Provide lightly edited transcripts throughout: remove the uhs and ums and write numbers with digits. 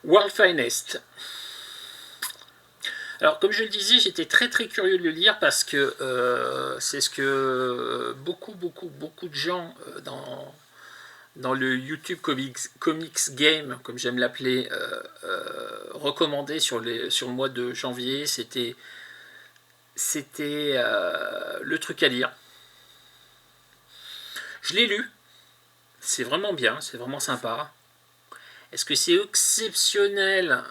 World Finest. Alors, comme je le disais, j'étais très très curieux de le lire parce que c'est ce que beaucoup de gens dans le YouTube Comics Game, comme j'aime l'appeler, recommandaient sur le mois de janvier. C'était le truc à lire. Je l'ai lu, c'est vraiment bien, c'est vraiment sympa. Est-ce que c'est exceptionnel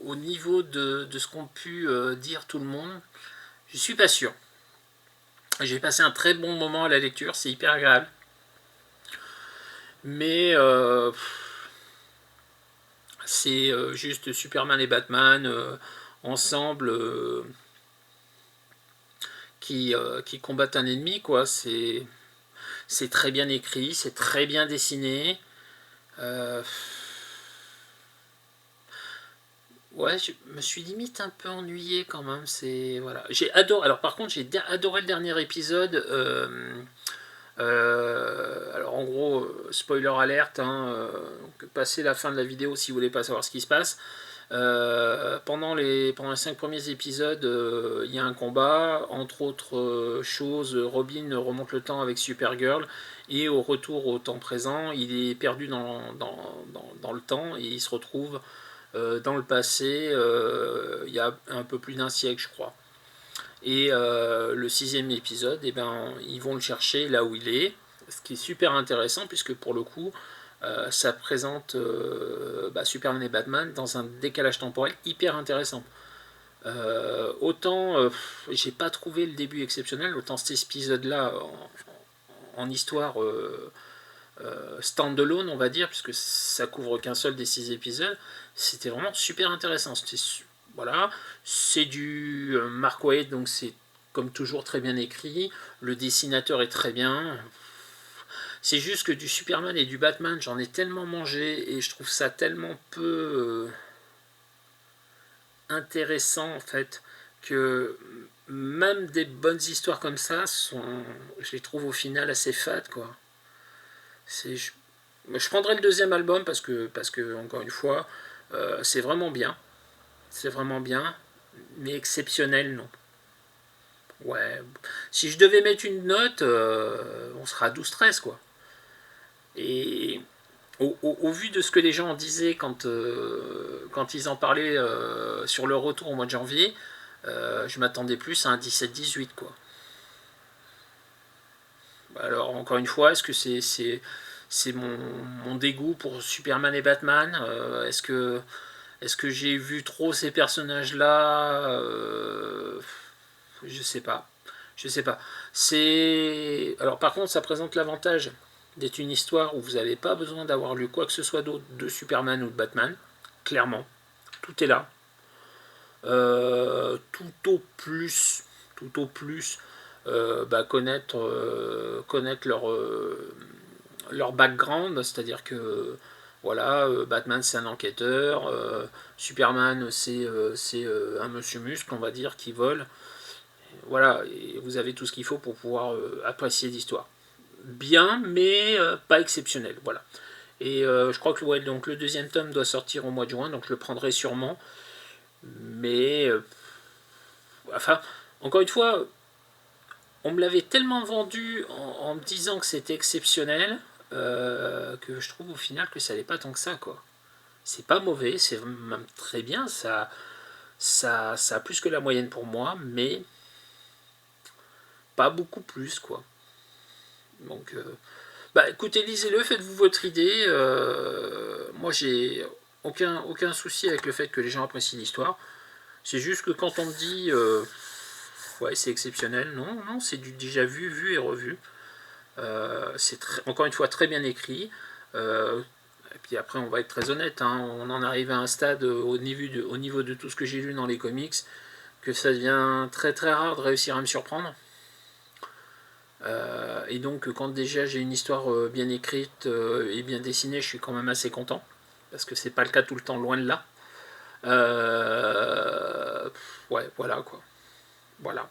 au niveau de ce qu'ont pu dire tout le monde? Je suis pas sûr. J'ai passé un très bon moment à la lecture, c'est hyper agréable. Mais c'est juste Superman et Batman ensemble qui combattent un ennemi, quoi. C'est très bien écrit, c'est très bien dessiné. Euh, ouais, je me suis limite un peu ennuyé quand même. C'est voilà. J'ai adoré. Alors par contre, j'ai adoré le dernier épisode. Alors en gros, spoiler alerte, hein, passez la fin de la vidéo si vous voulez pas savoir ce qui se passe. Pendant les 5 premiers épisodes, il y a un combat. Entre autres choses, Robin remonte le temps avec Supergirl. Et au retour au temps présent, il est perdu dans le temps et il se retrouve dans le passé, il y a un peu plus d'un siècle, je crois. Et le sixième épisode, eh ben, ils vont le chercher là où il est, ce qui est super intéressant puisque pour le coup, ça présente Superman et Batman dans un décalage temporel hyper intéressant. Autant j'ai pas trouvé le début exceptionnel, autant cet épisode-là en histoire stand-alone, on va dire, puisque ça couvre qu'un seul des 6 épisodes, c'était vraiment super intéressant. Voilà, c'est du Mark Waid, donc c'est comme toujours très bien écrit. Le dessinateur est très bien. C'est juste que du Superman et du Batman, j'en ai tellement mangé et je trouve ça tellement peu intéressant en fait que même des bonnes histoires comme ça je les trouve au final assez fades, quoi. Je prendrai le deuxième album parce que encore une fois, c'est vraiment bien. C'est vraiment bien, mais exceptionnel, non. Ouais. Si je devais mettre une note, on sera à 12-13, quoi. Et au vu de ce que les gens en disaient quand ils en parlaient sur le retour au mois de janvier, je m'attendais plus à un 17-18, quoi. Alors, encore une fois, est-ce que c'est mon dégoût pour Superman et Batman? Est-ce que j'ai vu trop ces personnages-là? Je sais pas. Je sais pas. Alors par contre, ça présente l'avantage d'être une histoire où vous n'avez pas besoin d'avoir lu quoi que ce soit d'autre de Superman ou de Batman. Clairement. Tout est là. Tout au plus, connaître leur background, c'est-à-dire que voilà, Batman c'est un enquêteur, Superman c'est un monsieur muscle, on va dire, qui vole. Voilà, et vous avez tout ce qu'il faut pour pouvoir apprécier l'histoire. Bien, mais pas exceptionnel, voilà. Et je crois que ouais, donc, le deuxième tome doit sortir au mois de juin, donc je le prendrai sûrement. Mais, enfin, encore une fois, on me l'avait tellement vendu en me disant que c'était exceptionnel que je trouve au final que ça n'est pas tant que ça, quoi. C'est pas mauvais, c'est même très bien, ça a plus que la moyenne pour moi, mais pas beaucoup plus, quoi. Donc, écoutez, lisez-le, faites-vous votre idée. Moi, j'ai aucun souci avec le fait que les gens apprécient l'histoire. C'est juste que quand on me dit ouais, c'est exceptionnel, non, non, c'est du déjà vu et revu. C'est encore une fois très bien écrit. Et puis après, on va être très honnête, hein, on en arrive à un stade au niveau de tout ce que j'ai lu dans les comics que ça devient très très rare de réussir à me surprendre. Et donc, quand déjà j'ai une histoire bien écrite et bien dessinée, je suis quand même assez content. Parce que c'est pas le cas tout le temps, loin de là. Ouais, voilà quoi. Voilà.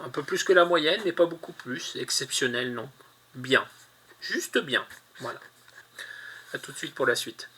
Un peu plus que la moyenne, mais pas beaucoup plus. Exceptionnel, non. Bien. Juste bien. Voilà. A tout de suite pour la suite.